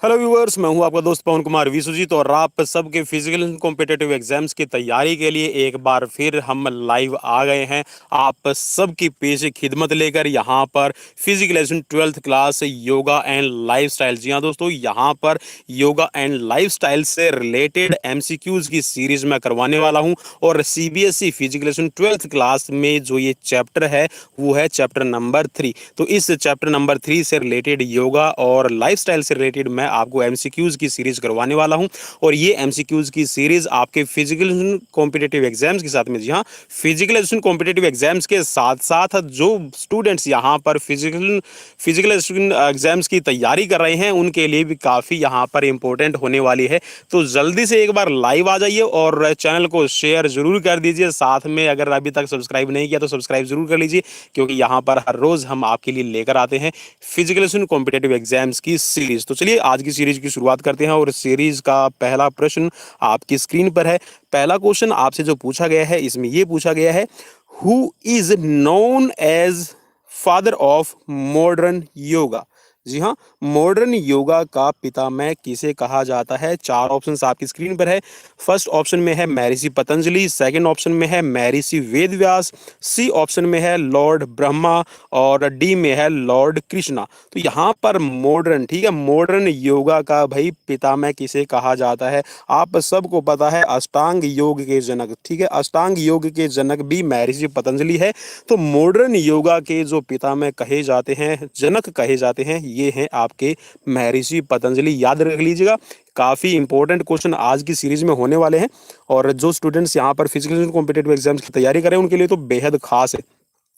Hello viewers, मैं हूं आपका दोस्त पवन कुमार विश्वजीत और आप सबके फिजिकल कॉम्पिटिटिव एग्जाम्स की तैयारी के लिए एक बार फिर हम लाइव आ गए हैं आप सबकी पेश खिदमत लेकर। यहां पर physical lesson 12th class yoga and lifestyle. जी हां दोस्तों, यहां पर योगा एंड लाइफस्टाइल से रिलेटेड एमसीक्यूज की सीरीज मैं करवाने वाला हूं। और CBSE physical lesson 12th class में जो ये चैप्टर है वो है चैप्टर नंबर 3। तो इस चैप्टर नंबर 3 से रिलेटेड योगा और लाइफस्टाइल से रिलेटेड मैं आपको एमसीक्यूज की सीरीज करवाने वाला हूं। और ये एमसीक्यूज की सीरीज आपके फिजिकल कॉम्पिटिटिव एग्जाम्स के साथ में, जी हाँ, फिजिकल एजुकेशन कॉम्पिटिटिव एग्जाम्स के साथ साथ जो स्टूडेंट्स यहाँ पर फिजिकल फिजिकल एजुकेशन एग्जाम्स की तैयारी कर रहे हैं उनके लिए भी काफ़ी यहाँ पर इंपॉर्टेंट होने वाली है। तो जल्दी से एक बार लाइव आ जाइए और चैनल को शेयर जरूर कर दीजिए। साथ में अगर अभी तक सब्सक्राइब नहीं किया तो सब्सक्राइब जरूर कर लीजिए, क्योंकि यहाँ पर हर रोज हम आपके लिए लेकर आते हैं फिजिकल एजुकेशन कॉम्पिटिटिव एग्जाम्स की सीरीज। तो चलिए आज की सीरीज की शुरुआत करते हैं और सीरीज का पहला प्रश्न आपकी स्क्रीन पर है। पहला क्वेश्चन आपसे जो पूछा गया है इसमें ये पूछा गया है, who is known as father of modern yoga. जी हाँ, मॉडर्न योगा का पितामह किसे कहा जाता है। चार ऑप्शंस आपकी स्क्रीन पर है। फर्स्ट ऑप्शन में है महर्षि पतंजलि, सेकंड ऑप्शन में है महर्षि वेदव्यास, सी ऑप्शन में है लॉर्ड ब्रह्मा और डी में है लॉर्ड कृष्णा। तो यहाँ पर मॉडर्न, ठीक है, मॉडर्न योगा का भाई पितामह किसे कहा जाता है। आप सबको पता है अष्टांग योग के जनक, ठीक है, अष्टांग योग के जनक भी महर्षि पतंजलि है। तो मॉडर्न योगा के जो पितामह कहे जाते हैं, जनक कहे जाते हैं, ये हैं आपके महर्षि पतंजलि। याद रख लीजिएगा, काफी इंपॉर्टेंट क्वेश्चन आज की सीरीज में होने वाले हैं और जो स्टूडेंट्स यहाँ पर फिजिकल कॉम्पिटिटिव एग्जाम्स की तैयारी करें उनके लिए तो बेहद खास है।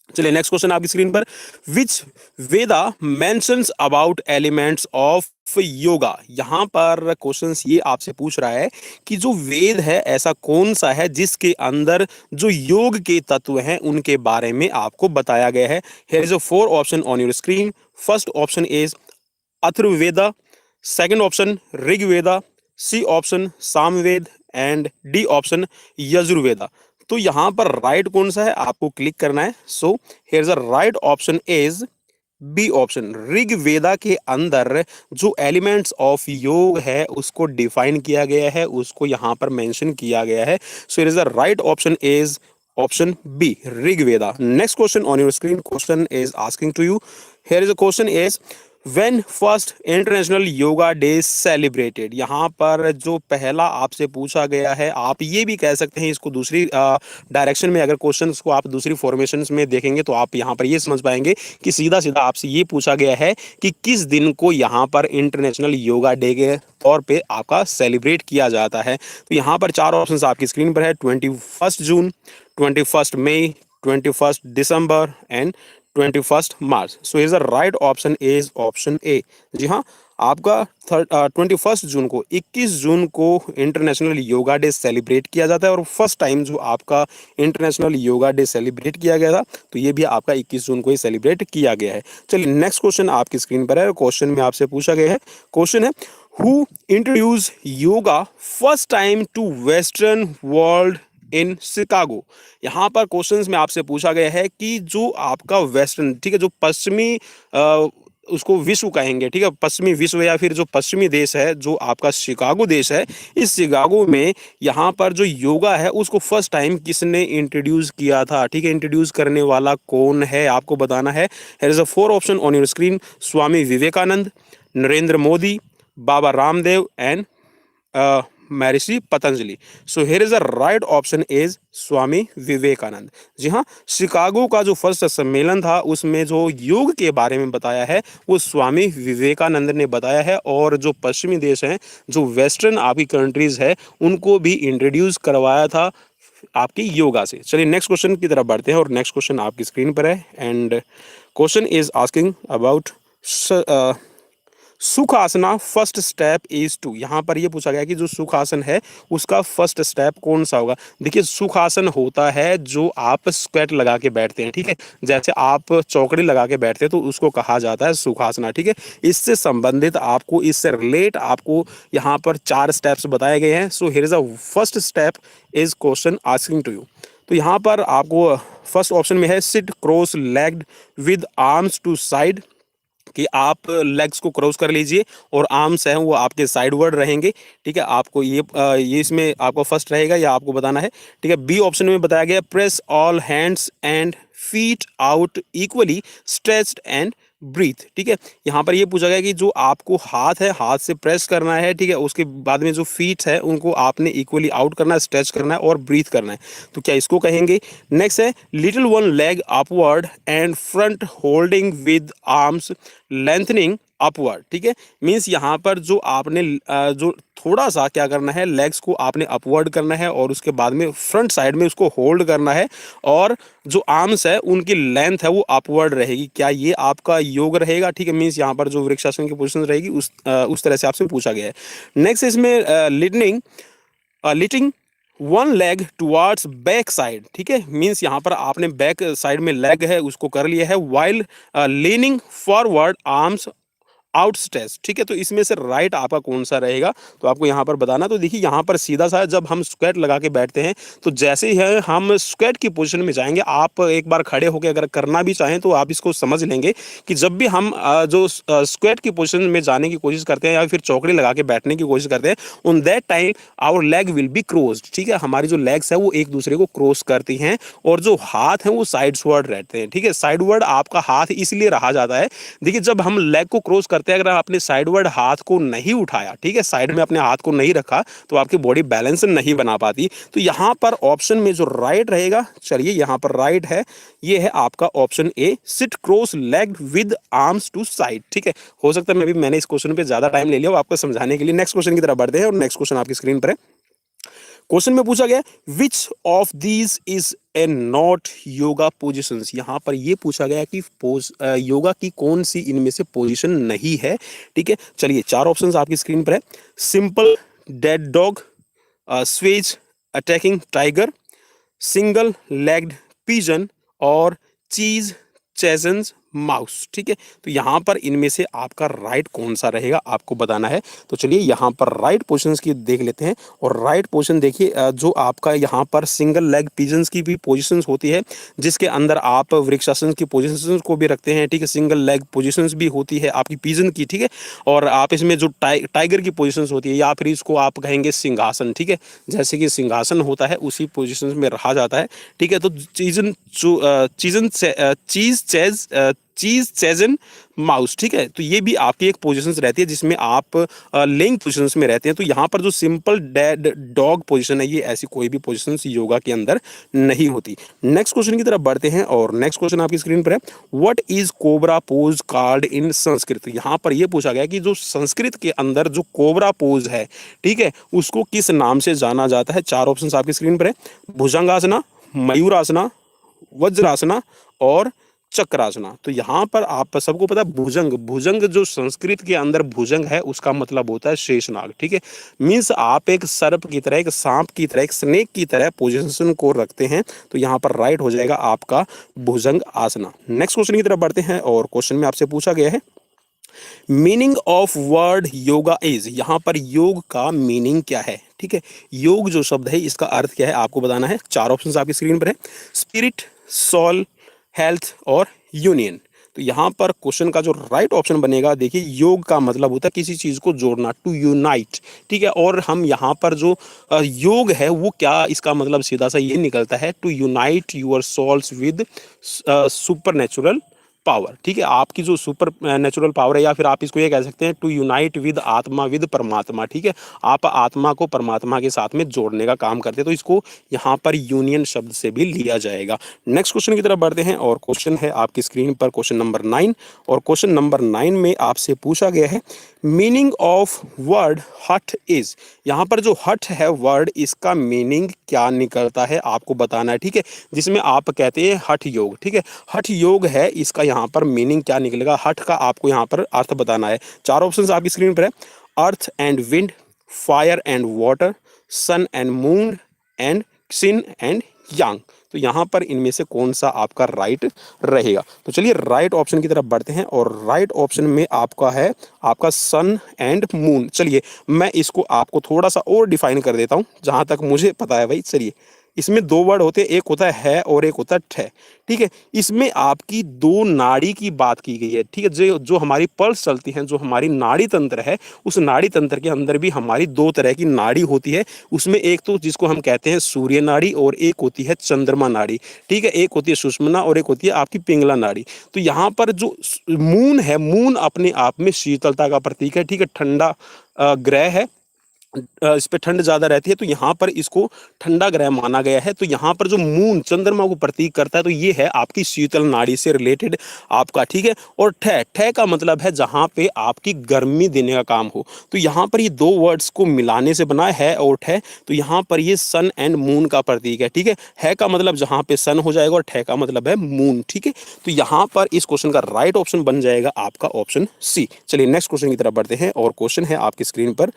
चलिए नेक्स्ट क्वेश्चन आपकी स्क्रीन पर, which Veda mentions about elements of yoga. यहां पर क्वेश्चंस ये आपसे पूछ रहा है कि जो वेद है ऐसा कौन सा है जिसके अंदर जो योग के तत्व हैं उनके बारे में आपको बताया गया है। Here is a four option on your screen. First option is Atharvaveda, second option Rigveda, C option Samaveda and D option Yajurveda. तो यहां पर राइट कौन सा है आपको क्लिक करना है। So here is a right option is B option. Rigveda के अंदर जो एलिमेंट्स ऑफ योग है उसको डिफाइन किया गया है, उसको यहां पर मेंशन किया गया है। So here is the right option is option B, Rigveda. Next question on your screen, question is asking to you, here is a question is When first international yoga day celebrated. यहाँ पर जो पहला आपसे पूछा गया है, आप ये भी कह सकते हैं इसको दूसरी डायरेक्शन में, अगर क्वेश्चंस को आप दूसरी फॉर्मेशंस में देखेंगे तो आप यहाँ पर ये समझ पाएंगे कि सीधा सीधा आपसे ये पूछा गया है कि किस दिन को यहाँ पर इंटरनेशनल योगा डे के तौर पे आपका सेलिब्रेट किया जाता है। तो यहाँ पर चार ऑप्शन आपकी स्क्रीन पर है, 21 June, 21 May, 21 December and 21 March. So is the right option is option A. जी हाँ, आपका 21 जून को, 21 जून को इंटरनेशनल योगा डे सेलिब्रेट किया जाता है और फर्स्ट टाइम जो आपका इंटरनेशनल योगा डे सेलिब्रेट किया गया था तो ये भी आपका 21 जून को ही सेलिब्रेट किया गया है। चलिए नेक्स्ट क्वेश्चन आपकी स्क्रीन पर है। क्वेश्चन में आपसे पूछा गया है, क्वेश्चन है, who introduce yoga first time to western world in Chicago. यहाँ पर क्वेश्चंस में आपसे पूछा गया है कि जो आपका वेस्टर्न, ठीक है, जो पश्चिमी उसको विश्व कहेंगे, ठीक है, पश्चिमी विश्व या फिर जो पश्चिमी देश है, जो आपका शिकागो देश है, इस शिकागो में यहाँ पर जो योगा है उसको फर्स्ट टाइम किसने इंट्रोड्यूस किया था। ठीक है, इंट्रोड्यूस करने वाला कौन है आपको बताना है। Here is a four option on your screen, Swami Vivekananda, Narendra Modi, Baba Ramdev and Maharshi Patanjali. So here is the right option is Swami Vivekananda. जी हाँ, शिकागो का जो फर्स्ट सम्मेलन था उसमें जो योग के बारे में बताया है वो स्वामी विवेकानंद ने बताया है और जो पश्चिमी देश हैं, जो वेस्टर्न आपकी कंट्रीज है, उनको भी इंट्रोड्यूस करवाया था आपकी योगा से। चलिए नेक्स्ट क्वेश्चन की तरफ बढ़ते हैं और नेक्स्ट क्वेश्चन आपकी स्क्रीन पर है and question is asking about Sukhasana first step is to. यहाँ पर ये पूछा गया कि जो सुखासन है उसका फर्स्ट स्टेप कौन सा होगा। देखिए, सुखासन होता है जो आप स्क्वेट लगा के बैठते हैं, ठीक है, जैसे आप चौकड़ी लगा के बैठते हैं तो उसको कहा जाता है सुखासना। ठीक है, इससे संबंधित आपको, इससे रिलेट आपको यहाँ पर चार स्टेप्स बताए गए हैं। So here is a first step is question asking to you. तो यहाँ पर आपको फर्स्ट ऑप्शन में है sit cross legged with arms to side, कि आप लेग्स को क्रॉस कर लीजिए और आर्म्स हैं वो आपके साइडवर्ड रहेंगे। ठीक है, आपको ये इसमें आपको फर्स्ट रहेगा या आपको बताना है। ठीक है, बी ऑप्शन में बताया गया press all hands and feet out equally stretched and breathe. ठीक है, यहाँ पर ये पूछा गया कि जो आपको हाथ है, हाथ से प्रेस करना है। ठीक है, उसके बाद में जो फीट है उनको आपने इक्वली आउट करना है, स्ट्रेच करना है और ब्रीथ करना है। तो क्या इसको कहेंगे? नेक्स्ट है little one leg upward and front holding with arms lengthening upward. ठीक है, मीन्स यहाँ पर जो आपने जो थोड़ा सा क्या करना है, लेग्स को आपने अपवर्ड करना है और उसके बाद में फ्रंट साइड में उसको होल्ड करना है और जो आर्म्स है उनकी लेंथ है वो अपवर्ड रहेगी। क्या ये आपका योग रहेगा? ठीक है, मीन्स यहाँ पर जो वृक्षासन की पोजीशन रहेगी उस तरह से आपसे पूछा गया है। नेक्स्ट इसमें lifting one leg towards back side. ठीक है, मीन्स यहाँ पर आपने बैक साइड में लेग है उसको कर लिया है, while leaning forward arms outstretch. ठीक है, तो इसमें से राइट आपका कौन सा रहेगा तो आपको यहाँ पर बताना। तो देखिए यहाँ पर सीधा सा जब हम स्क्वाट लगा के बैठते हैं तो जैसे ही हम स्क्वाट की पोजीशन में जाएंगे, आप एक बार खड़े होकर अगर करना भी चाहें तो आप इसको समझ लेंगे कि जब भी हम जो स्क्वाट की पोजीशन में जाने की कोशिश करते हैं या फिर चौकड़ी लगा के बैठने की कोशिश करते हैं, on that time our leg will be crossed. ठीक है, हमारी जो लेग्स है वो एक दूसरे को क्रॉस करती हैं और जो हाथ है वो साइड्सवर्ड रहते हैं। ठीक है, साइडवर्ड आपका हाथ इसलिए रहा जाता है, देखिए जब हम लेग को क्रॉस करते हैं अगर आपने साइडवर्ड हाथ को नहीं उठाया, ठीक है, साइड में अपने हाथ को नहीं रखा तो आपकी बॉडी बैलेंस नहीं बना पाती। तो यहाँ पर ऑप्शन में जो राइट रहेगा, चलिए यहाँ पर राइट है, ये है आपका option A, sit cross leg with arms to side. ठीक है, हो सकता है मैंने इस क्वेश्चन पे ज्यादा टाइम ले लिया हो आपको समझाने के लिए। नेक्स्ट क्वेश्चन की तरफ बढ़ते हैं और नेक्स्ट क्वेश्चन आपकी स्क्रीन पर है। क्वेश्चन में पूछा गया which of these is a not yoga positions. यहाँ पर ये पूछा गया कि योगा की कौन सी इनमें से पोजीशन नहीं है। ठीक है, चलिए चार ऑप्शंस आपकी स्क्रीन पर है। Simple dead dog, Suez attacking tiger, single legged pigeon और चीज चेजन्स माउस। ठीक है, तो यहाँ पर इनमें से आपका राइट कौन सा रहेगा आपको बताना है। तो चलिए यहाँ पर राइट पोजीशंस की देख लेते हैं और राइट पोजीशन देखिए, जो आपका यहाँ पर सिंगल लेग पिजन्स की भी पोजीशंस होती है जिसके अंदर आप वृक्षासन की पोजीशंस को भी रखते हैं। ठीक है, सिंगल लेग पोजीशंस भी होती है आपकी पिजन की। ठीक है, और आप इसमें जो टाइगर की पोजीशंस होती है या फिर इसको आप कहेंगे सिंहासन। ठीक है, जैसे कि सिंहासन होता है उसी पोजीशंस में रहा जाता है। ठीक है, तो चीज चेजन माउस। ठीक है, तो ये भी आपकी एक पोजीशंस रहती है जिसमें आप लेइंग पोजीशंस में रहते हैं। तो यहाँ पर जो सिंपल डेड डॉग पोजीशन है ये ऐसी कोई भी पोजीशंस योगा के अंदर नहीं होती। नेक्स्ट क्वेश्चन की तरफ बढ़ते हैं और नेक्स्ट क्वेश्चन आपकी स्क्रीन पर है, what is cobra pose called in Sanskrit. यहाँ पर यह पूछा गया कि जो संस्कृत के अंदर जो कोबरा पोज है, ठीक है, उसको किस नाम से जाना जाता है। चार ऑप्शन आपकी स्क्रीन पर है, भुजंगासना, मयूरासना, वज्रासना और चक्रासना। तो यहाँ पर आप सबको पता है भुजंग, भुजंग जो संस्कृत के अंदर भुजंग है उसका मतलब होता है शेषनाग। ठीक है, मीन्स आप एक सर्प की तरह, एक सांप की तरह, एक स्नेक की तरह पोजीशन को रखते हैं। तो यहाँ पर राइट हो जाएगा आपका भुजंग आसना। नेक्स्ट क्वेश्चन की तरफ बढ़ते हैं और क्वेश्चन में आपसे पूछा गया है meaning of word yoga is. यहाँ पर योग का मीनिंग क्या है। ठीक है, योग जो शब्द है इसका अर्थ क्या है आपको बताना है। चार ऑप्शन आपकी स्क्रीन पर है, स्पिरिट, सोल, हेल्थ और यूनियन। तो यहाँ पर क्वेश्चन का जो राइट ऑप्शन बनेगा, देखिए योग का मतलब होता है किसी चीज को जोड़ना, टू यूनाइट। ठीक है, और हम यहाँ पर जो योग है वो क्या, इसका मतलब सीधा सा ये निकलता है to unite your souls with supernatural power. ठीक है, आपकी जो सुपर नेचुरल पावर है या फिर आप इसको ये कह सकते हैं टू यूनाइट विद आत्मा विद परमात्मा। ठीक है, आप आत्मा को परमात्मा के साथ में जोड़ने का काम करते हैं। तो इसको यहाँ पर यूनियन शब्द से भी लिया जाएगा। नेक्स्ट क्वेश्चन की तरफ बढ़ते हैं और क्वेश्चन है आपकी स्क्रीन पर क्वेश्चन नंबर 9 और क्वेश्चन नंबर 9 में आपसे पूछा गया है मीनिंग ऑफ वर्ड हठ इज। यहाँ पर जो हठ है वर्ड, इसका मीनिंग क्या निकलता है आपको बताना है। ठीक है, जिसमें आप कहते हैं हठ योग। ठीक है, हठ योग है, इसका यहाँ पर मीनिंग क्या निकलेगा, हठ का आपको यहाँ पर अर्थ बताना है। चार ऑप्शंस आपकी स्क्रीन पर है, earth and wind, fire and water, sun and moon and yin and yang. तो यहाँ पर इनमें से कौन सा आपका राइट रहेगा। तो चलिए राइट ऑप्शन की तरफ बढ़ते हैं और राइट ऑप्शन में आपका है आपका सन एंड मून। चलिए मैं इसको आपको थोड़ा सा और डिफाइन कर देता हूँ जहाँ तक मुझे पता है भाई। चलिए इसमें दो वर्ड होते हैं, एक होता है और एक होता है ठे, ठीक है। इसमें आपकी दो नाड़ी की बात की गई है, ठीक है। जो जो हमारी पल्स चलती है, जो हमारी नाड़ी तंत्र है, उस नाड़ी तंत्र के अंदर भी हमारी दो तरह की नाड़ी होती है। उसमें एक तो जिसको हम कहते हैं सूर्य नाड़ी और एक होती है चंद्रमा नाड़ी, ठीक है। एक होती है सुषुम्ना और एक होती है आपकी पिंगला नाड़ी। तो यहाँ पर जो मून है, मून अपने आप में शीतलता का प्रतीक है, ठीक है। ठंडा ग्रह है, इस पे ठंड ज्यादा रहती है, तो यहाँ पर इसको ठंडा ग्रह माना गया है। तो यहाँ पर जो मून चंद्रमा को प्रतीक करता है, तो ये है आपकी शीतल नाड़ी से रिलेटेड आपका, ठीक है। और ठे ठे का मतलब है जहाँ पे आपकी गर्मी देने का काम हो। तो यहाँ पर ये दो वर्ड्स को मिलाने से बना है और ठे। तो यहाँ पर ये सन एंड मून का प्रतीक है, ठीक है का मतलब जहाँ पे सन हो जाएगा और ठे का मतलब है मून, ठीक है। तो यहाँ पर इस क्वेश्चन का राइट ऑप्शन बन जाएगा आपका ऑप्शन सी। चलिए नेक्स्ट क्वेश्चन की तरफ बढ़ते हैं, और क्वेश्चन है आपकी स्क्रीन पर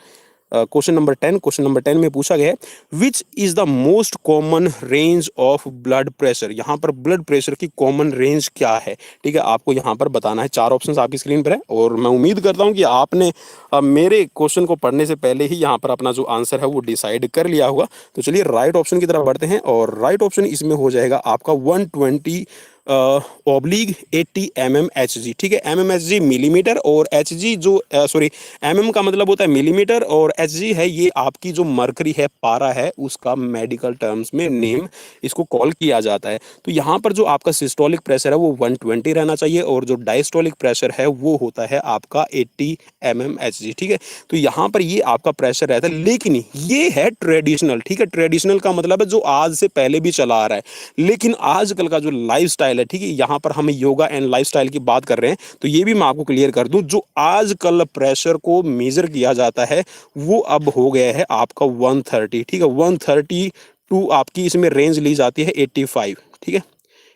क्वेश्चन नंबर 10। क्वेश्चन नंबर 10 में पूछा गया है विच is the most common range of blood pressure. यहाँ पर ब्लड प्रेशर की कॉमन रेंज क्या है, ठीक है, आपको यहाँ पर बताना है। चार ऑप्शंस आपकी स्क्रीन पर है, और मैं उम्मीद करता हूँ कि आपने मेरे क्वेश्चन को पढ़ने से पहले ही यहाँ पर अपना जो आंसर है वो डिसाइड कर लिया होगा। तो चलिए राइट ऑप्शन की तरफ बढ़ते हैं, और राइट ऑप्शन इसमें हो जाएगा आपका 120 ऑब्लिग 80 mmHg, ठीक है। mmHg मिलीमीटर, और Hg जो सॉरी mm का मतलब होता है मिलीमीटर, और Hg है ये आपकी जो मरकरी है, पारा है, उसका मेडिकल टर्म्स में नेम इसको कॉल किया जाता है। तो यहाँ पर जो आपका सिस्टोलिक प्रेशर है वो 120 रहना चाहिए, और जो डायस्टोलिक प्रेशर है वो होता है आपका 80 mmHg, ठीक है। तो यहाँ पर ये आपका प्रेशर रहता है, लेकिन ये है ट्रेडिशनल, ठीक है। ट्रेडिशनल का मतलब है जो आज से पहले भी चला आ रहा है, लेकिन आजकल का जो लाइफस्टाइल है, ठीक है, यहाँ पर हम योगा एंड लाइफस्टाइल की बात कर रहे हैं। तो ये भी मैं आपको क्लियर कर दूं, जो आजकल प्रेशर को मेजर किया जाता है वो अब हो गया है आपका 130, ठीक है। 130 टू आपकी इसमें रेंज ली जाती है 85, ठीक है।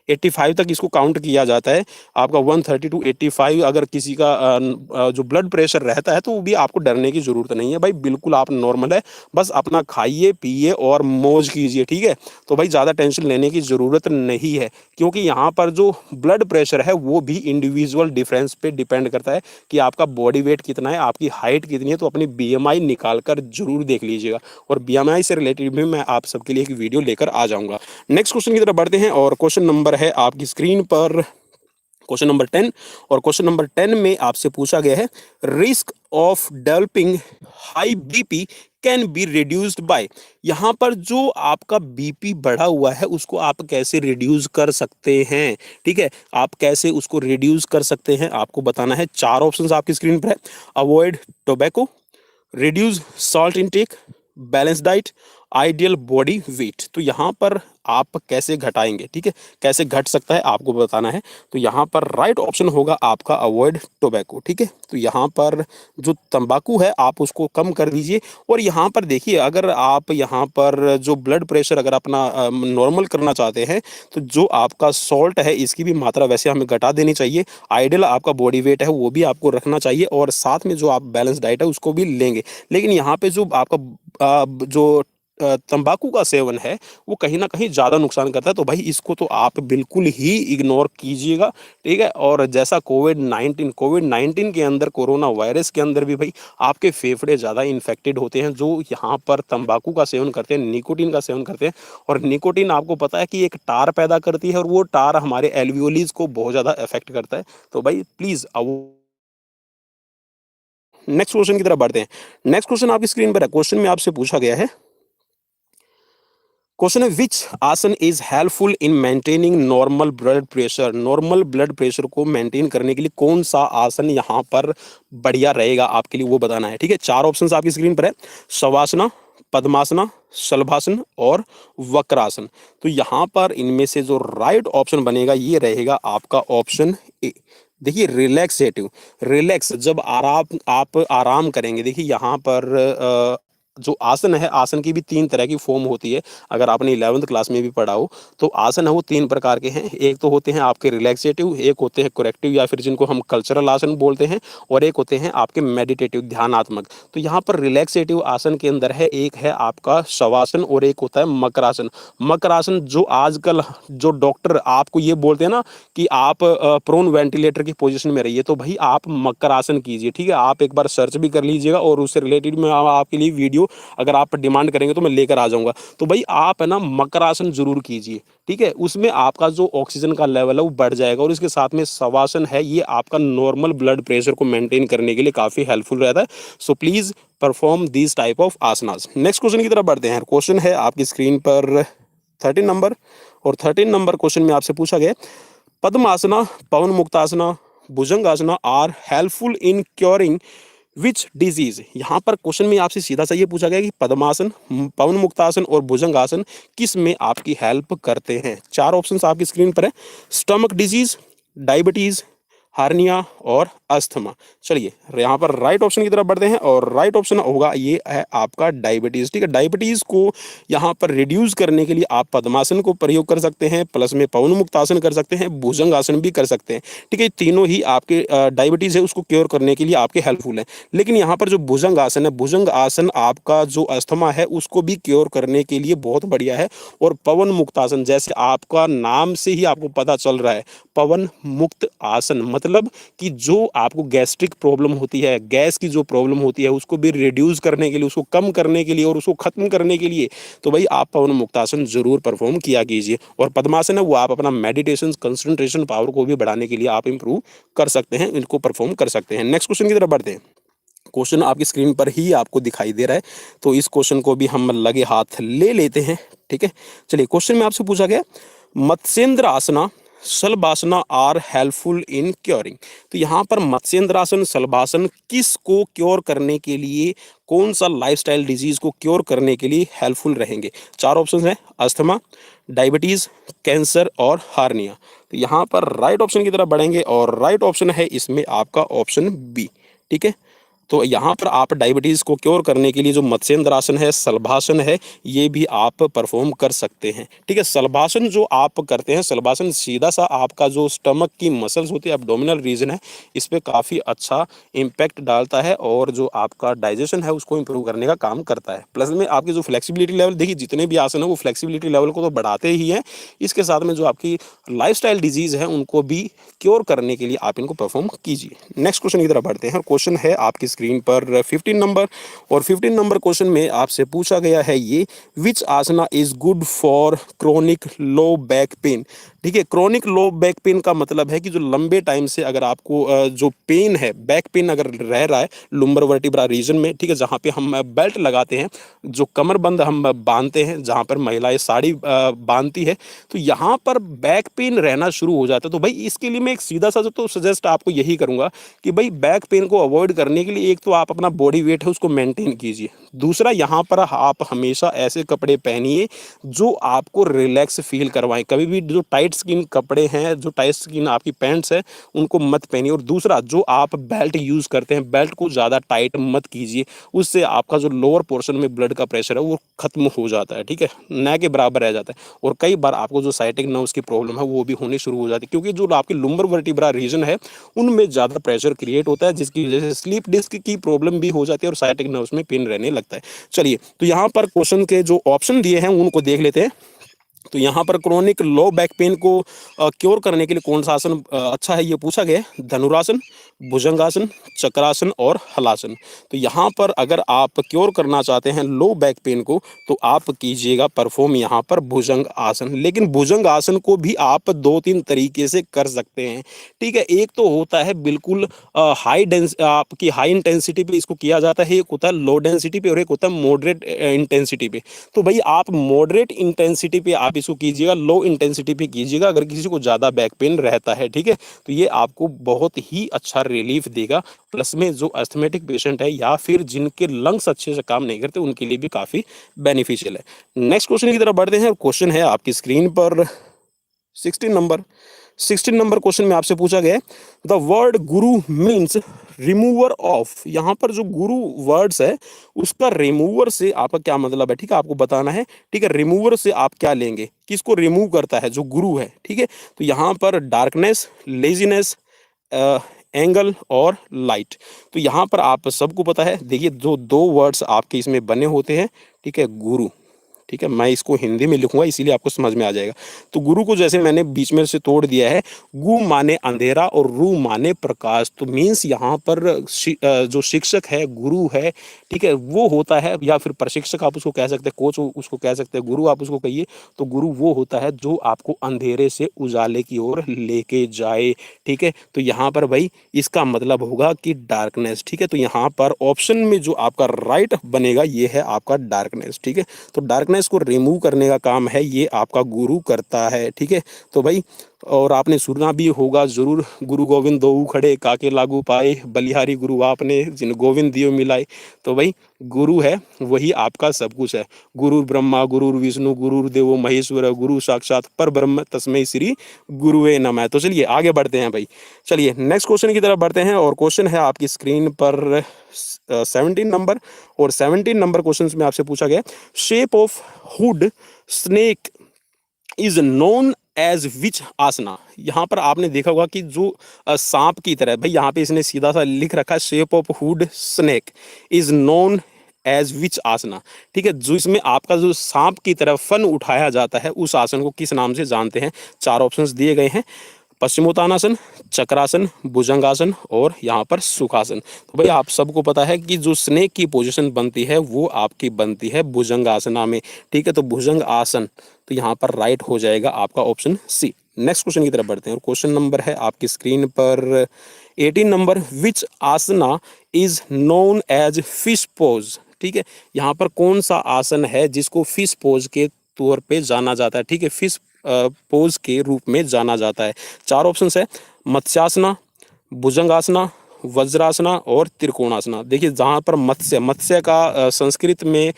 85 तक इसको काउंट किया जाता है आपका। 130 टू 85 अगर किसी का जो ब्लड प्रेशर रहता है, तो वो भी आपको डरने की जरूरत नहीं है भाई, बिल्कुल आप नॉर्मल है। बस अपना खाइए पिए और मौज कीजिए, ठीक है। तो भाई ज़्यादा टेंशन लेने की ज़रूरत नहीं है, क्योंकि यहाँ पर जो ब्लड प्रेशर है वो भी इंडिविजुअल डिफरेंस पे डिपेंड करता है कि आपका बॉडी वेट कितना है, आपकी हाइट कितनी है। तो अपनी BMI निकाल कर जरूर देख लीजिएगा, और BMI से रिलेटेड भी मैं आप सबके लिए एक वीडियो लेकर आ जाऊँगा। नेक्स्ट क्वेश्चन की तरफ बढ़ते हैं, और क्वेश्चन नंबर है आपकी स्क्रीन पर क्वेश्चन नंबर 10। और क्वेश्चन नंबर 10 में आपसे पूछा गया है risk of developing high BP can be reduced by. यहाँ पर जो आपका बीपी बढ़ा हुआ है उसको आप कैसे रिड्यूस कर सकते हैं, ठीक है। आप कैसे उसको रिड्यूस कर सकते हैं आपको बताना है। चार ऑप्शंस आपकी स्क्रीन पर है। Avoid tobacco, reduce salt intake, balance diet, ideal body wait. तो यहाँ पर आप कैसे घटाएंगे, ठीक है, कैसे घट सकता है आपको बताना है। तो यहाँ पर राइट ऑप्शन होगा आपका अवॉइड टोबैको, ठीक है। तो यहाँ पर जो तंबाकू है आप उसको कम कर दीजिए। और यहाँ पर देखिए, अगर आप यहाँ पर जो ब्लड प्रेशर अगर अपना नॉर्मल करना चाहते हैं, तो जो आपका सॉल्ट है इसकी भी मात्रा वैसे हमें घटा देनी चाहिए। आइडियल आपका बॉडी वेट है वो भी आपको रखना चाहिए, और साथ में जो आप बैलेंस डाइट है उसको भी लेंगे। लेकिन यहाँ पे जो आपका जो तंबाकू का सेवन है वो कहीं ना कहीं ज़्यादा नुकसान करता है। तो भाई इसको तो आप बिल्कुल ही इग्नोर कीजिएगा, ठीक है। और जैसा कोविड 19 के अंदर, कोरोना वायरस के अंदर भी भाई आपके फेफड़े ज़्यादा इन्फेक्टेड होते हैं जो यहाँ पर तंबाकू का सेवन करते हैं, निकोटीन का सेवन करते हैं। और निकोटीन आपको पता है कि एक टार पैदा करती है, और वो टार हमारे एल्वियोलीज को बहुत ज़्यादा अफेक्ट करता है। तो भाई प्लीज़ अब नेक्स्ट क्वेश्चन की तरफ बढ़ते हैं। नेक्स्ट क्वेश्चन आपकी स्क्रीन पर है। क्वेश्चन में आपसे पूछा गया है, क्वेश्चन है विच आसन is helpful in maintaining normal blood pressure. Normal blood pressure को मेंटेन करने के लिए कौन सा आसन यहाँ पर बढ़िया रहेगा आपके लिए, वो बताना है, ठीक है। चार ऑप्शंस आपकी स्क्रीन पर है। शवासना, पद्मासना, शलभासन और वक्रासन। तो यहाँ पर इनमें से जो राइट ऑप्शन बनेगा ये रहेगा आपका ऑप्शन ए। देखिए रिलैक्सेटिव, रिलैक्स जब आप आराम करेंगे। देखिए यहाँ पर जो आसन है, आसन की भी तीन तरह की फॉर्म होती है। अगर आपने 11वीं क्लास में भी पढ़ा हो, तो आसन है वो तीन प्रकार के हैं। एक तो होते हैं आपके रिलैक्सेटिव, एक होते हैं करेक्टिव या फिर जिनको हम कल्चरल आसन बोलते हैं, और एक होते हैं आपके मेडिटेटिव ध्यानात्मक। तो यहाँ पर रिलैक्सेटिव आसन के अंदर है, एक है आपका शवासन और एक होता है मकरासन। मकरासन जो आजकल जो डॉक्टर आपको ये बोलते हैं ना कि आप प्रोन वेंटिलेटर की पोजीशन में रहिए, तो भाई आप मकरासन कीजिए, ठीक है। आप एक बार सर्च भी कर लीजिएगा, और उससे रिलेटेड मैं आपके लिए वीडियो अगर आप डिमांड करेंगे तो मैं लेकर आ जाऊंगा। तो भाई आप है ना मकरासन जरूर कीजिए, ठीक है, उसमें आपका जो ऑक्सीजन का लेवल है वो बढ़ जाएगा। और इसके साथ में शवासन है, ये आपका नॉर्मल ब्लड प्रेशर को मेंटेन करने के लिए काफी हेल्पफुल रहता है। So please perform this type of asanas. Next question की तरफ बढ़ते हैं। क्वेश्चन है आपकी स्क्रीन पर 13 नंबर, और 13 नंबर क्वेश्चन में आपसे पूछा गया Padmasana, Pawanmuktasana, Bhujangasana are helpful in curing which disease. यहाँ पर क्वेश्चन में आपसे सीधा सा ये पूछा गया कि पद्मासन, पवन मुक्तासन और भुजंगासन किस में आपकी हेल्प करते हैं। चार ऑप्शंस आपकी स्क्रीन पर है, स्टमक डिजीज, डायबिटीज, हार्निया और अस्थमा। चलिए यहाँ पर राइट ऑप्शन की तरफ बढ़ते हैं, और राइट ऑप्शन होगा ये है आपका डायबिटीज, ठीक है। डायबिटीज को यहाँ पर रिड्यूस करने के लिए आप पद्मासन को प्रयोग कर सकते हैं, प्लस में पवन मुक्तासन कर सकते हैं, भुजंग आसन भी कर सकते हैं, ठीक है। तीनों ही आपके डायबिटीज है उसको क्योर करने के लिए आपके हेल्पफुल है। लेकिन यहाँ पर जो भुजंग आसन है, भुजंग आसन आपका जो अस्थमा है उसको भी क्योर करने के लिए बहुत बढ़िया है। और पवन मुक्तासन, जैसे आपका नाम से ही आपको पता चल रहा है, पवन मुक्त आसन मतलब कि जो आपको गैस्ट्रिक प्रॉब्लम होती है, गैस की जो प्रॉब्लम होती है उसको भी रिड्यूस करने के लिए, उसको कम करने के लिए और उसको खत्म करने के लिए, तो भाई आप पवन मुक्तासन जरूर परफॉर्म किया कीजिए। और पद्मासन है वो आप अपना मेडिटेशन कंसंट्रेशन पावर को भी बढ़ाने के लिए आप इंप्रूव कर सकते हैं, इनको परफॉर्म कर सकते हैं। नेक्स्ट क्वेश्चन की तरफ बढ़ते हैं। क्वेश्चन आपकी स्क्रीन पर ही आपको दिखाई दे रहा है, तो इस क्वेश्चन को भी हम लगे हाथ ले लेते हैं, ठीक है। चलिए क्वेश्चन में आपसे पूछा गया मत्स्येंद्र आसना, शलभासना आर हेल्पफुल इन क्योरिंग। तो यहाँ पर मत्स्येंद्रासन, शलभासन किस को क्योर करने के लिए, कौन सा लाइफस्टाइल डिजीज को क्योर करने के लिए हेल्पफुल रहेंगे। चार ऑप्शन है, अस्थमा, डायबिटीज, कैंसर और हार्निया। तो यहाँ पर राइट ऑप्शन की तरफ बढ़ेंगे, और राइट ऑप्शन है इसमें आपका ऑप्शन बी, ठीक है। तो यहाँ पर आप डायबिटीज़ को क्योर करने के लिए जो मत्स्येंद्रासन है, शलभासन है, ये भी आप परफॉर्म कर सकते हैं, ठीक है। शलभासन जो आप करते हैं, शलभासन सीधा सा आपका जो स्टमक की मसल्स होती है, एब्डोमिनल रीजन है, इस पर काफ़ी अच्छा इम्पैक्ट डालता है और जो आपका डाइजेशन है उसको इम्प्रूव करने का काम करता है। प्लस में आपकी जो फ्लेक्सिबिलिटी लेवल, देखिए जितने भी आसन है वो फ्लेक्सिबिलिटी लेवल को तो बढ़ाते ही हैं, इसके साथ में जो आपकी लाइफस्टाइल डिजीज़ है उनको भी क्योर करने के लिए आप इनको परफॉर्म कीजिए। नेक्स्ट क्वेश्चन की तरफ बढ़ते हैं। क्वेश्चन है आपकी स्क्रीन पर 15 नंबर, और 15 नंबर क्वेश्चन में आपसे पूछा गया है ये which asana is good for chronic low back pain, ठीक है। क्रोनिक लो बैक पेन का मतलब है कि जो लंबे टाइम से अगर आपको जो पेन है, बैक पेन अगर रह रहा है लुम्बर वर्टिब्रा रीजन में, ठीक है, जहाँ पे हम बेल्ट लगाते हैं, जो कमरबंद हम बांधते हैं, जहाँ पर महिलाएं साड़ी बांधती है, तो यहाँ पर बैक पेन रहना शुरू हो जाता है। तो भाई इसके लिए मैं एक सीधा सा तो सजेस्ट आपको यही करूंगा कि भाई बैक पेन को अवॉइड करने के लिए एक तो आप अपना बॉडी वेट है उसको मेंटेन कीजिए, दूसरा यहाँ पर आप हमेशा ऐसे कपड़े पहनिए जो आपको रिलैक्स फील करवाएं। कभी भी जो टाइट स्किन कपड़े हैं, जो टाइट स्किन आपकी पैंट्स है, उनको मत पहनिए। और दूसरा जो आप बेल्ट यूज़ करते हैं, बेल्ट को ज़्यादा टाइट मत कीजिए, उससे आपका जो लोअर पोर्शन में ब्लड का प्रेशर है वो खत्म हो जाता है, ठीक है, न के बराबर रह जाता है। और कई बार आपको जो साइटिक नर्व्स की प्रॉब्लम है वो भी होनी शुरू हो जाती है, क्योंकि जो आपके लुम्बर वर्टिब्रा रीजन है उनमें ज़्यादा प्रेशर क्रिएट होता है, जिसकी वजह से स्लीप डिस्क की प्रॉब्लम भी हो जाती है और साइटिक नर्व्स में पेन रहने लगता है। चलिए तो यहाँ पर क्वेश्चन के जो ऑप्शन दिए हैं उनको देख लेते हैं। तो यहाँ पर क्रोनिक लो बैक पेन को क्योर करने के लिए कौन सा आसन अच्छा है, ये पूछा गया है। धनुरासन, भुजंगासन, चक्रासन और हलासन। तो यहाँ पर अगर आप क्योर करना चाहते हैं लो बैक पेन को, तो आप कीजिएगा परफॉर्म यहाँ पर भुजंग आसन। लेकिन भुजंग आसन को भी आप 2-3 तरीके से कर सकते हैं, ठीक है। एक तो होता है बिल्कुल आपकी हाई इंटेंसिटी पे इसको किया जाता है, एक होता है लो डेंसिटी पे और एक होता है मॉडरेट इंटेंसिटी पे। तो भाई आप मॉडरेट इंटेंसिटी पे आप इसको कीजिएगा, लो इंटेंसिटी पे कीजिएगा अगर किसी को ज़्यादा बैक पेन रहता है, ठीक है। तो ये आपको बहुत ही अच्छा रिलीफ देगा। प्लस में जो अस्थमेटिक पेशेंट है या फिर जिनके लंग्स अच्छे से काम नहीं करते उनके लिए भी काफ़ी बेनिफिशियल है। नेक्स्ट क्वेश्चन की तरफ बढ़ते हैं। क्वेश्चन है आपकी स्क्रीन पर 16 नंबर। 16 नंबर क्वेश्चन में आपसे पूछा गया the word Guru means remover of. यहाँ पर जो गुरु वर्ड्स है उसका रिमूवर से आपका क्या मतलब है, ठीक है, आपको बताना है, ठीक है। रिमूवर से आप क्या लेंगे, किसको रिमूव करता है, जो गुरु है, ठीक है। तो यहाँ पर डार्कनेस, लेजीनेस, एंगल और लाइट। तो यहाँ पर आप सबको पता है, देखिए जो दो वर्ड्स आपके इसमें बने होते हैं, ठीक है, गुरु, ठीक है, मैं इसको हिंदी में लिखूंगा इसीलिए आपको समझ में आ जाएगा। तो गुरु को जैसे मैंने बीच में से तोड़ दिया है, गु माने अंधेरा और रू माने प्रकाश, तो मीन्स यहाँ पर जो शिक्षक है, गुरु है, ठीक है, वो होता है, या फिर प्रशिक्षक आप उसको कह सकते हैं, कोच उसको कह सकते हैं, गुरु आप उसको कहिए। तो गुरु वो होता है जो आपको अंधेरे से उजाले की ओर लेके जाए, ठीक है। तो यहाँ पर भाई इसका मतलब होगा कि डार्कनेस, ठीक है। तो यहाँ पर ऑप्शन में जो आपका राइट बनेगा ये है आपका डार्कनेस, ठीक है। तो डार्कनेस को रिमूव करने का काम है ये आपका गुरु करता है, ठीक है। तो भाई और आपने सुना भी होगा जरूर, गुरु गोविंद दोऊ खड़े काके लागू पाए, बलिहारी गुरु आपने जिन गोविंद दियो मिलाए। तो भाई गुरु है वही आपका सब कुछ है। गुरु ब्रह्मा गुरु विष्णु गुरु देवो महेश्वर गुरु साक्षात पर ब्रह्म तस्मै श्री गुरुवे नमः। तो चलिए आगे बढ़ते हैं भाई। चलिए नेक्स्ट क्वेश्चन की तरफ बढ़ते हैं, और क्वेश्चन है आपकी स्क्रीन पर 17 नंबर, और 17 नंबर क्वेश्चन में आपसे पूछा गया, shape of hood snake is known as which asana. यहाँ पर आपने देखा होगा कि जो सांप की तरह, भाई यहाँ पे इसने सीधा सा लिख रखा है, shape of hood snake is known as which asana, ठीक है। जो इसमें आपका जो सांप की तरह फन उठाया जाता है उस आसन को किस नाम से जानते हैं। चार ऑप्शंस दिए गए हैं, पश्चिमोत्तानासन, चक्रासन, भुजंगासन और यहाँ पर सुखासन। तो भाई आप सबको पता है कि जो स्नेक की पोजीशन बनती है वो आपकी बनती है भुजंगासना में, ठीक है। तो भुजंग आसन, तो यहाँ पर राइट हो जाएगा आपका ऑप्शन सी। नेक्स्ट क्वेश्चन की तरफ बढ़ते हैं, और क्वेश्चन नंबर है आपकी स्क्रीन पर 18 number, which asana is known as fish pose, ठीक है। यहाँ पर कौन सा आसन है जिसको फिश पोज के तौर पे जाना जाता है, ठीक है, फिश पोज के रूप में जाना जाता है। चार ऑप्शंस है, मत्स्यासना, भुजंगासना, वज्रासना और त्रिकोणासना। देखिए जहाँ पर मत्स्य, मत्स्य का संस्कृत में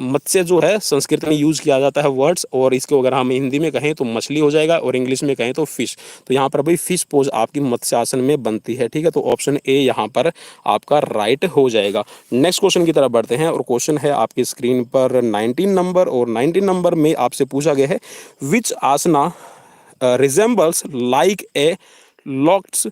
मत्स्य जो है संस्कृत में यूज किया जाता है वर्ड्स, और इसको अगर हम हिंदी में कहें तो मछली हो जाएगा, और इंग्लिश में कहें तो फिश। तो यहाँ पर भाई फिश पोज आपकी मत्स्यासन में बनती है, ठीक है। तो ऑप्शन ए यहाँ पर आपका राइट हो जाएगा। नेक्स्ट क्वेश्चन की तरफ बढ़ते हैं, और क्वेश्चन है आपकी स्क्रीन पर 19 नंबर, और 19 नंबर में आपसे पूछा गया है, विच asana resembles like a locks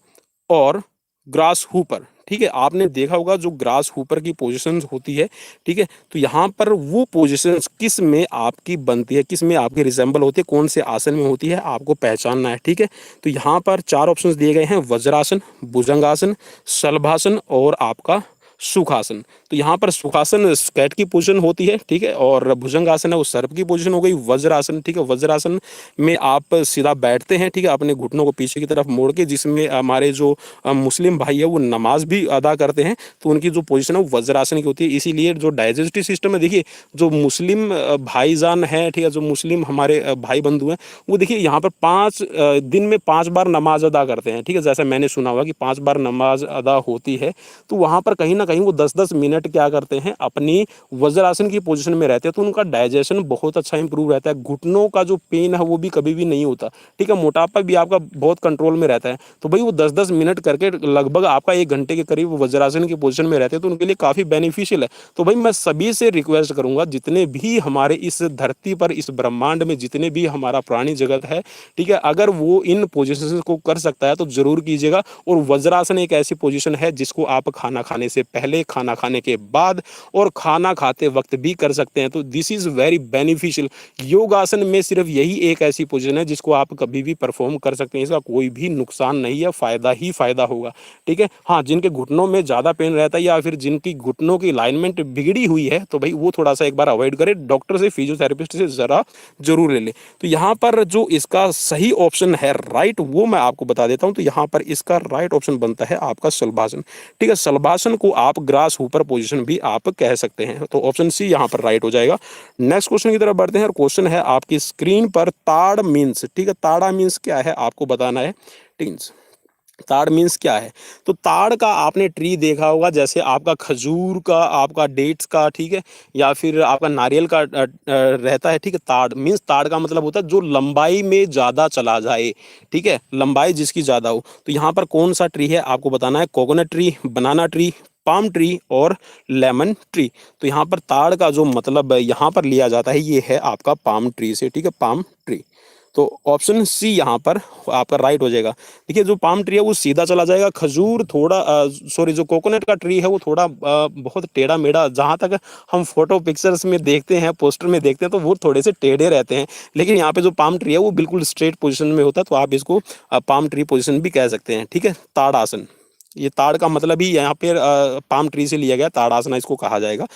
और ग्रास हुपर, ठीक है। आपने देखा होगा जो ग्रास हुपर की पोजीशंस होती है, ठीक है। तो यहाँ पर वो पोजीशंस किस में आपकी बनती है, किस में आपकी रिजेंबल होती है, कौन से आसन में होती है, आपको पहचानना है, ठीक है। तो यहाँ पर चार ऑप्शंस दिए गए हैं, वज्रासन, भुजंगासन, शलभासन और आपका सुखासन। तो यहाँ पर सुखासन कैट की पोजीशन होती है, ठीक है, और भुजंगासन है वो सर्प की पोजीशन हो गई। वज्रासन, ठीक है, वज्रासन में आप सीधा बैठते हैं, ठीक है, अपने घुटनों को पीछे की तरफ मोड़ के, जिसमें हमारे जो मुस्लिम भाई है वो नमाज भी अदा करते हैं, तो उनकी जो पोजीशन है वो वज्रासन की होती है। इसीलिए जो डाइजेस्टिव सिस्टम है, देखिए जो मुस्लिम भाईजान है, ठीक है, जो मुस्लिम हमारे भाई बंधु हैं, वो देखिए यहाँ पर 5 दिन में 5 बार नमाज अदा करते हैं, ठीक है। जैसा मैंने सुना हुआ कि 5 बार नमाज अदा होती है, तो वहाँ पर कहीं ना कहीं वो 10-10 मिनट क्या करते हैं, अपनी वज्रासन की पोजीशन में रहते हैं, तो उनका डाइजेशन बहुत अच्छा इंप्रूव रहता है, घुटनों का जो पेन है वो भी कभी भी नहीं होता, ठीक है, मोटापा भी आपका बहुत कंट्रोल में रहता है। तो भाई वो 10-10 मिनट करके लगभग आपका 1 घंटे के करीब वज्रासन की पोजीशन में रहते हैं, तो उनके लिए काफ़ी बेनिफिशियल है। तो भाई मैं सभी से रिक्वेस्ट करूंगा, जितने भी हमारे इस धरती पर, इस ब्रह्मांड में जितने भी हमारा प्राणी जगत है, ठीक है, अगर वो इन पोजिशन को कर सकता है तो जरूर कीजिएगा। और वज्रासन एक ऐसी पोजीशन है जिसको आप खाना खाने से पहले, खाना खाने के बाद और खाना खाते वक्त भी कर सकते हैं। तो दिस इज वेरी बेनिफिशियल। योगासन में सिर्फ यही एक ऐसी पोजीशन है जिसको आप कभी भी परफॉर्म कर सकते हैं, इसका कोई भी नुकसान नहीं है, फायदा ही फायदा होगा, ठीक है। हाँ, जिनके घुटनों में ज्यादा पेन रहता है या फिर जिनकी घुटनों की अलाइनमेंट बिगड़ी हुई है, तो भाई वो थोड़ा सा एक बार अवॉइड करें, डॉक्टर से, फिजियोथेरेपिस्ट से जरा जरूर ले लें। तो यहाँ पर जो इसका सही ऑप्शन है राइट, वो मैं आपको बता देता हूँ। तो यहाँ पर इसका राइट ऑप्शन बनता है आपका शलभासन, ठीक है। शलभासन को आप ग्रास हुपर पोजीशन भी आप कह सकते हैं, तो ऑप्शन सी यहाँ पर राइट हो जाएगा। नेक्स्ट क्वेश्चन की तरफ बढ़ते हैं, और क्वेश्चन है आपकी स्क्रीन पर, ताड़ मीन्स, ठीक है, ताड़ा मीन्स क्या है आपको बताना है, टीन्स। ताड़ मीन्स क्या है, तो ताड़ का आपने ट्री देखा होगा, जैसे आपका खजूर का, आपका डेट्स का, ठीक है, या फिर आपका नारियल का रहता है, ठीक है। ताड़ मीन्स, ताड़ का मतलब होता है जो लंबाई में ज़्यादा चला जाए, ठीक है, लंबाई जिसकी ज़्यादा हो। तो यहाँ पर कौन सा ट्री है आपको बताना है, कोकोनट ट्री, बनाना ट्री, पाम ट्री और लेमन ट्री। तो यहाँ पर ताड़ का जो मतलब यहाँ पर लिया जाता है ये है आपका पाम ट्री से, ठीक है, पाम ट्री। तो ऑप्शन सी यहाँ पर आपका राइट हो जाएगा। देखिए जो पाम ट्री है वो सीधा चला जाएगा, खजूर थोड़ा सॉरी जो कोकोनट का ट्री है वो थोड़ा बहुत टेढ़ा मेढ़ा, जहाँ तक हम फोटो पिक्चर्स में देखते हैं, पोस्टर में देखते हैं तो वो थोड़े से टेढ़े रहते हैं, लेकिन यहाँ पे जो पाम ट्री है वो बिल्कुल स्ट्रेट पोजीशन में होता है, तो आप इसको पाम ट्री पोजीशन भी कह सकते हैं। ठीक है, ताड़ासन, ये ताड़ का मतलब ही यहाँ पे पाम ट्री से लिया गया, ताड़ासना इसको कहा जाएगा।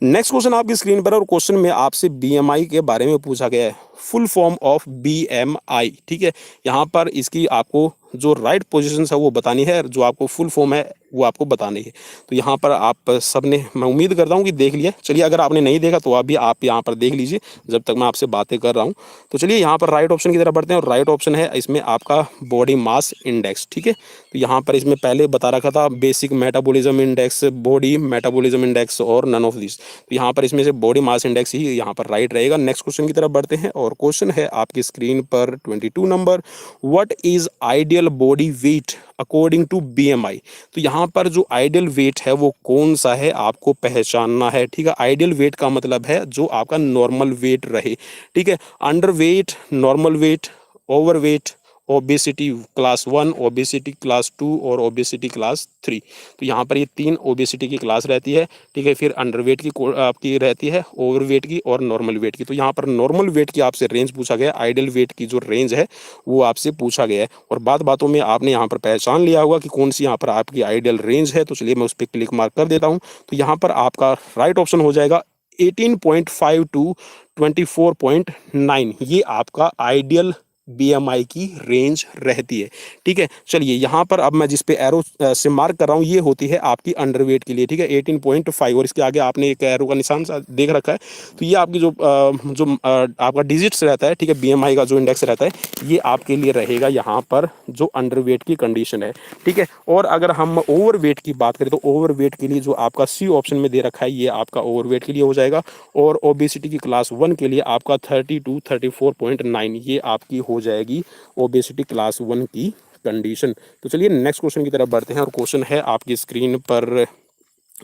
नेक्स्ट क्वेश्चन आपकी स्क्रीन पर है, और क्वेश्चन में आपसे बीएमआई के बारे में पूछा गया है, फुल फॉर्म ऑफ बीएमआई। ठीक है, यहाँ पर इसकी आपको जो राइट पोजीशन है वो बतानी है, जो आपको फुल फॉर्म है वो आपको बतानी है। तो यहाँ पर आप सबने, मैं उम्मीद करता हूँ कि देख लिया। चलिए अगर आपने नहीं देखा तो अभी आप यहाँ पर देख लीजिए जब तक मैं आपसे बातें कर रहा हूँ। तो चलिए यहाँ पर राइट ऑप्शन की तरफ बढ़ते हैं, और राइट ऑप्शन है इसमें आपका बॉडी मास इंडेक्स। ठीक है, तो यहाँ पर इसमें पहले बता रखा था basic metabolism index, body metabolism index और नन ऑफ दिस, तो यहाँ पर इसमें से बॉडी मास इंडेक्स ही यहाँ पर राइट रहेगा। नेक्स्ट क्वेश्चन की तरफ बढ़ते हैं, और क्वेश्चन है आपकी स्क्रीन पर 22 number, what is ideal body weight according to BMI. तो यहाँ पर जो आइडियल वेट है वो कौन सा है आपको पहचानना है। ठीक है, आइडियल वेट का मतलब है जो आपका नॉर्मल वेट रहे। ठीक है, under weight, normal weight, over weight, obesity class 1, obesity class 2 और ओबेसिटी क्लास 3। तो यहाँ पर ये 3 ओबेसिटी की क्लास रहती है। ठीक है, फिर अंडरवेट की आपकी रहती है, ओवरवेट की और नॉर्मल वेट की। तो यहाँ पर नॉर्मल वेट की आपसे रेंज पूछा गया, आइडियल वेट की जो रेंज है वो आपसे पूछा गया है, और बात बातों में आपने यहाँ पर पहचान लिया होगा कि कौन सी यहाँ पर आपकी आइडियल रेंज है। तो चलिए मैं उस पर क्लिक मार्क कर देता हूँ। तो यहाँ पर आपका राइट ऑप्शन हो जाएगा 18.5 टू 24.9, ये आपका आइडियल बीएमआई की रेंज रहती है। ठीक है, चलिए यहाँ पर अब मैं जिस पे एरो से मार्क कर रहा हूँ ये होती है आपकी अंडरवेट के लिए। ठीक है, 18.5, और इसके आगे आपने एक एरो का निशान सा देख रखा है, तो ये आपकी जो आपका डिजिट्स रहता है, ठीक है, बीएमआई का जो इंडेक्स रहता है ये आपके लिए रहेगा यहाँ पर जो अंडरवेट की कंडीशन है। ठीक है, और अगर हम ओवरवेट की बात करें तो ओवरवेट के लिए जो आपका सी ऑप्शन में दे रखा है ये आपका ओवरवेट के लिए हो जाएगा, और ओबेसिटी की क्लास 1 के लिए आपका 30 टू 34.9 ये आपकी हो जाएगी ओबेसिटी क्लास 1 की कंडीशन। तो चलिए नेक्स्ट क्वेश्चन की तरफ बढ़ते हैं, और क्वेश्चन है आपकी स्क्रीन पर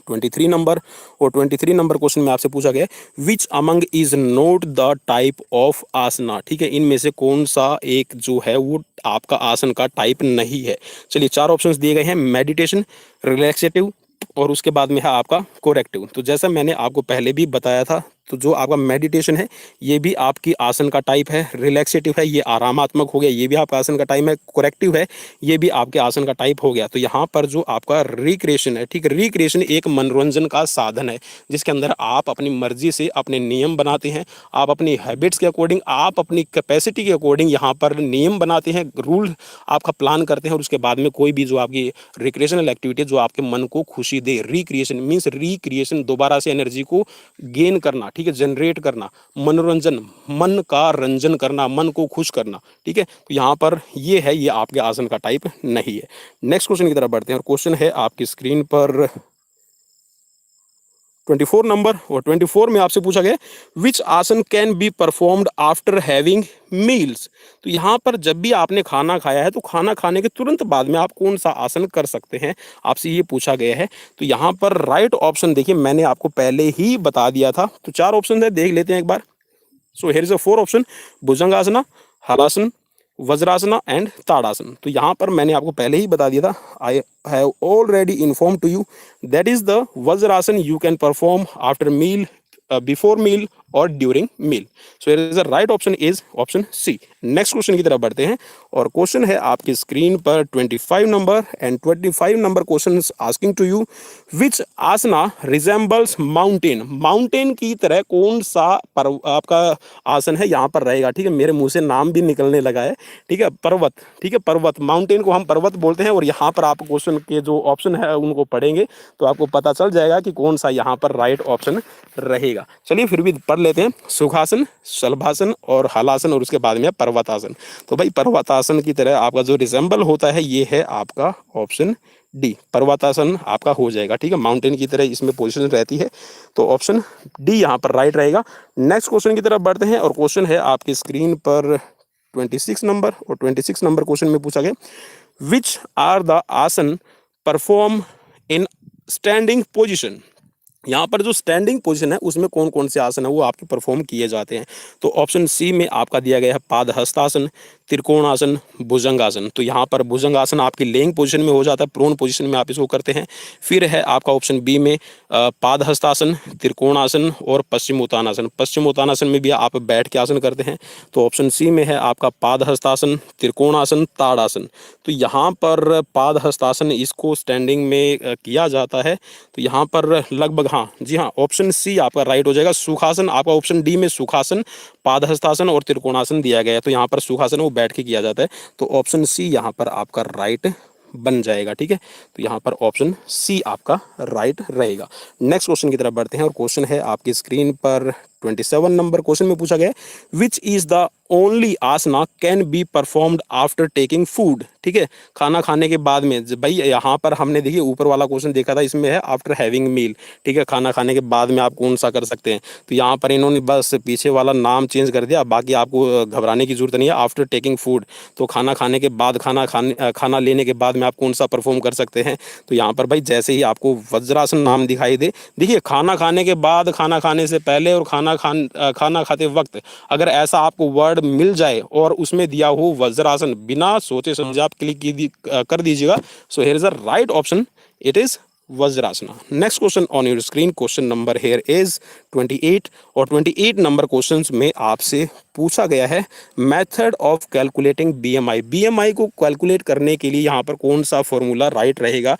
23 नंबर, और 23 नंबर क्वेश्चन में आपसे पूछा गया which among is not the type of asana. ठीक है, इनमें से कौन सा एक जो है वो आपका आसन का टाइप नहीं है। चलिए 4 ऑप्शंस दिए गए हैं, मेडिटेशन, रिलैक्सेटिव, और उसके बाद में है आपका कोरेक्टिव। तो जैसा मैंने आपको पहले भी बताया था, तो जो आपका मेडिटेशन है ये भी आपकी आसन का टाइप है, रिलैक्सेटिव है ये आरामात्मक हो गया, ये भी आपका आसन का टाइप है, कोरेक्टिव है ये भी आपके आसन का टाइप हो गया। तो यहाँ पर जो आपका रिक्रिएशन है, ठीक है, रिक्रिएशन एक मनोरंजन का साधन है जिसके अंदर आप अपनी मर्जी से अपने नियम बनाते हैं, आप अपनी हैबिट्स के अकॉर्डिंग, आप अपनी कैपेसिटी के अकॉर्डिंग यहाँ पर नियम बनाते हैं, रूल आपका प्लान करते हैं, और उसके बाद में कोई भी जो आपकी रिक्रिएशनल एक्टिविटी जो आपके मन को खुशी दे। रिक्रिएशन मीन्स रिक्रिएशन, दोबारा से एनर्जी को गेन करना, ठीक है, जनरेट करना, मनोरंजन, मन का रंजन करना, मन को खुश करना। ठीक है, तो यहाँ पर ये है, ये आपके आसन का टाइप नहीं है। नेक्स्ट क्वेश्चन की तरफ बढ़ते हैं, और क्वेश्चन है आपकी स्क्रीन पर 24 नंबर, और 24 में आपसे पूछा गया विच आसन can be performed after having meals. तो यहाँ पर जब भी आपने खाना खाया है तो खाना खाने के तुरंत बाद में आप कौन सा आसन कर सकते हैं, आपसे ये पूछा गया है। तो यहाँ पर राइट ऑप्शन देखिए मैंने आपको पहले ही बता दिया था, तो 4 ऑप्शन है, देख लेते हैं एक बार। So here is a 4 option, Bhujangasana, Halasana, Vajrasana and Tadasana. तो यहाँ पर मैंने आपको पहले ही बता दिया था, I have already inform to you that is the Vajrasana you can perform after meal, before meal और during meal. So here is the right option is option C. Next question की तरफ बढ़ते हैं, और क्वेश्चन है आपकी स्क्रीन पर 25 number, and 25 number question is asking to you which asana resembles mountain. Mountain की तरह कौन सा आपका आसन है यहाँ पर रहेगा। ठीक है, मेरे मुंह से नाम भी निकलने लगा है। ठीक है, पर्वत, ठीक है, पर्वत, माउंटेन को हम पर्वत बोलते हैं, और यहाँ पर आप क्वेश्चन के जो ऑप्शन है उनको पढ़ेंगे तो आपको पता चल जाएगा कि कौन सा यहाँ पर राइट ऑप्शन रहेगा। चलिए फिर भी पढ़ लेते हैं, सुखासन, शलभासन और हलासन, और उसके बाद में पर्वतासन। तो भाई पर्वतासन की तरह आपका जो रिजेंबल होता है ये है आपका ऑप्शन डी, पर्वतासन आपका हो जाएगा। ठीक है, माउंटेन की तरह इसमें पोजीशन रहती है, तो ऑप्शन डी यहाँ पर राइट रहेगा। नेक्स्ट क्वेश्चन की तरफ बढ़ते हैं, और क्वेश्चन है आपकी स्क्रीन पर 26 नंबर, और 26 नंबर क्वेश्चन में पूछा गया विच आर द आसन परफॉर्म इन स्टैंडिंग पोजिशन। यहाँ पर जो स्टैंडिंग पोजीशन है उसमें कौन कौन से आसन है वो आपके परफॉर्म किए जाते हैं। तो ऑप्शन सी में आपका दिया गया है पादहस्तासन, त्रिकोणासन, भुजंगासन। तो यहाँ पर भुजंगासन आपकी लेइंग पोजीशन में हो जाता है, प्रोन पोजीशन में आप इसको करते हैं। फिर है आपका ऑप्शन बी में पादहस्तासन, त्रिकोणासन और पश्चिमोत्तानासन। पश्चिमोत्तानासन में भी आप बैठ के आसन करते हैं। तो ऑप्शन सी में है आपका पादहस्तासन, त्रिकोणासन, ताड़ासन। तो यहाँ पर पादहस्तासन इसको स्टैंडिंग में किया जाता है। तो यहाँ पर लगभग, हाँ जी हाँ, ऑप्शन सी आपका राइट हो जाएगा। सुखासन आपका ऑप्शन डी में सुखासन, पादहस्तासन और त्रिकोणासन दिया गया है। तो यहाँ पर सुखासन वो बैठ के किया जाता है। तो ऑप्शन सी यहाँ पर आपका राइट बन जाएगा। ठीक है, तो यहाँ पर ऑप्शन सी आपका राइट रहेगा। नेक्स्ट क्वेश्चन की तरफ बढ़ते हैं और क्वेश्चन है आपकी स्क्रीन पर 27 नंबर क्वेश्चन में पूछा गया, which is the only asana can be performed after taking food. ठीक है, खाना खाने के बाद में। भाई यहाँ पर हमने देखिए ऊपर वाला क्वेश्चन देखा था, इसमें है आफ्टर हैविंग मील। ठीक है, खाना खाने के बाद में आप कौन सा कर सकते हैं। तो यहाँ पर इन्होंने बस पीछे वाला नाम चेंज कर दिया, बाकी आपको घबराने की जरूरत नहीं है। आफ्टर टेकिंग फूड, तो खाना खाने के बाद, खाना लेने के बाद में आप कौन सा परफॉर्म कर सकते हैं। तो यहाँ पर भाई जैसे ही आपको वज्रासन नाम दिखाई दे, देखिए खाना खाने के बाद, खाना खाने से पहले और खाना खाते वक्त अगर ऐसा आपको वर्ड मिल जाए और उसमें दिया हो वज्रासन, बिना सोचे समझे आप क्लिक कर दीजिएगा। So here is the right option, it is Vajrasana. Next question on your screen, question number here is 28 और 28 नंबर क्वेश्चंस में आपसे पूछा गया है method of calculating BMI. BMI को कैलकुलेट करने के लिए यहाँ पर कौन सा फॉर्मूला राइट रहेगा।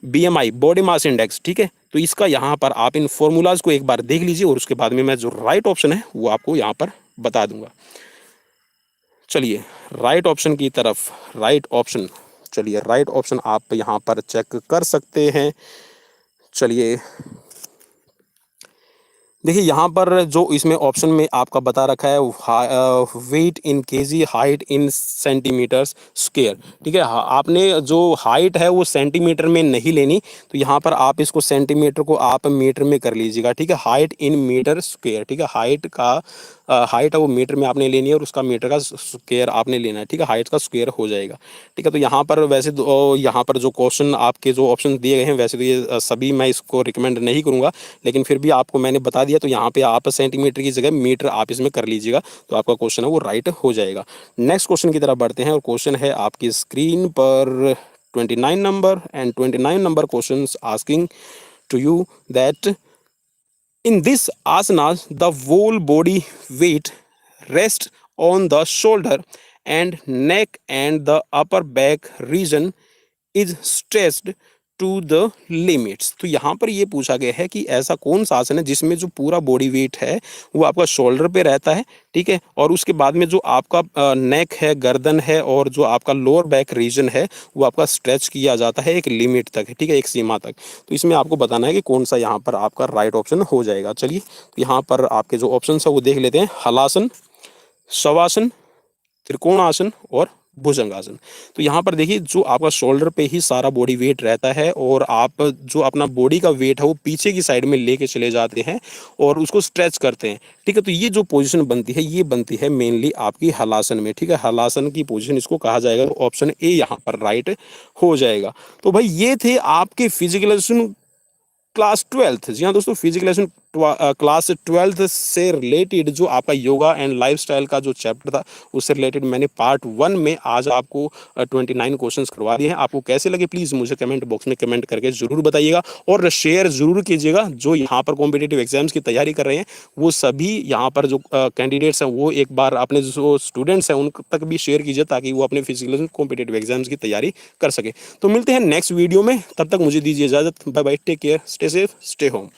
BMI body mass index. ठीक है, तो इसका यहाँ पर आप इन फॉर्मूलाज को एक बार देख लीजिए और उसके बाद में मैं जो राइट ऑप्शन है वो आपको यहाँ पर बता दूंगा। चलिए राइट ऑप्शन की तरफ, राइट ऑप्शन, चलिए राइट ऑप्शन आप यहाँ पर चेक कर सकते हैं। चलिए देखिए यहाँ पर जो इसमें ऑप्शन में आपका बता रखा है weight in K G, height in centimetres square. ठीक है, आपने जो हाइट है वो सेंटीमीटर में नहीं लेनी, तो यहाँ पर आप इसको सेंटीमीटर को आप मीटर में कर लीजिएगा। ठीक है, हाइट इन मीटर स्क्वायर। ठीक है, हाइट का हाइट है वो मीटर में आपने लेनी है और उसका मीटर का स्क्वायर आपने लेना है। ठीक है, हाइट का स्क्वायर हो जाएगा। ठीक है, तो यहाँ पर वैसे यहाँ पर जो क्वेश्चन आपके जो ऑप्शन दिए गए हैं वैसे तो ये सभी मैं इसको रिकमेंड नहीं करूँगा, लेकिन फिर भी आपको मैंने बता दिया। तो यहाँ पे आप सेंटीमीटर की जगह मीटर आप इसमें कर लीजिएगा, तो आपका क्वेश्चन है वो राइट हो जाएगा। नेक्स्ट क्वेश्चन की तरफ बढ़ते हैं और क्वेश्चन है आपकी स्क्रीन पर 29 number and 29 number question asking to you that in this asana the whole body weight rests on the shoulder and neck and the upper back region is stretched to the limits. तो यहाँ पर ये पूछा गया है कि ऐसा कौन सा आसन है जिसमें जो पूरा बॉडी वेट है वो आपका शोल्डर पे रहता है। ठीक है, और उसके बाद में जो आपका नेक है, गर्दन है और जो आपका लोअर बैक रीजन है वो आपका स्ट्रेच किया जाता है एक लिमिट तक। ठीक है, एक सीमा तक। तो इसमें आपको बताना है कि कौन सा यहाँ पर आपका राइट ऑप्शन हो जाएगा। चलिए यहाँ पर आपके जो ऑप्शन है वो देख लेते हैं, हलासन, शवासन, त्रिकोणासन और भुजंगासन। तो यहाँ पर देखिए जो आपका शोल्डर पे ही सारा बॉडी वेट रहता है और आप जो अपना बॉडी का वेट है वो पीछे की साइड में लेके चले जाते हैं और उसको स्ट्रेच करते हैं। ठीक है, तो ये जो पोजीशन बनती है ये बनती है मेनली आपकी हलासन में। ठीक है, हलासन की पोजीशन इसको कहा जाएगा। तो ऑप्शन ए यहाँ पर राइट हो जाएगा। तो भाई ये थे आपके फिजिकल क्लास 12th। जी हाँ दोस्तों, फिजिकल लेसन क्लास 12th से रिलेटेड जो आपका योगा एंड लाइफस्टाइल का जो चैप्टर था उससे रिलेटेड मैंने पार्ट 1 में आज आपको 29 क्वेश्चंस करवा दिए हैं। आपको कैसे लगे प्लीज़ मुझे कमेंट बॉक्स में कमेंट करके ज़रूर बताइएगा और शेयर ज़रूर कीजिएगा। जो यहाँ पर कॉम्पिटिटिव एग्जाम्स की तैयारी कर रहे हैं वो सभी यहाँ पर जो कैंडिडेट्स हैं वो एक बार अपने जो स्टूडेंट्स हैं उन तक भी शेयर कीजिए ताकि वो अपने फिजिकल कॉम्पिटिटिव एग्जाम्स की तैयारी कर सके। तो मिलते हैं नेक्स्ट वीडियो में, तब तक मुझे दीजिए इजाज़त। Bye bye, take care, stay safe, stay home.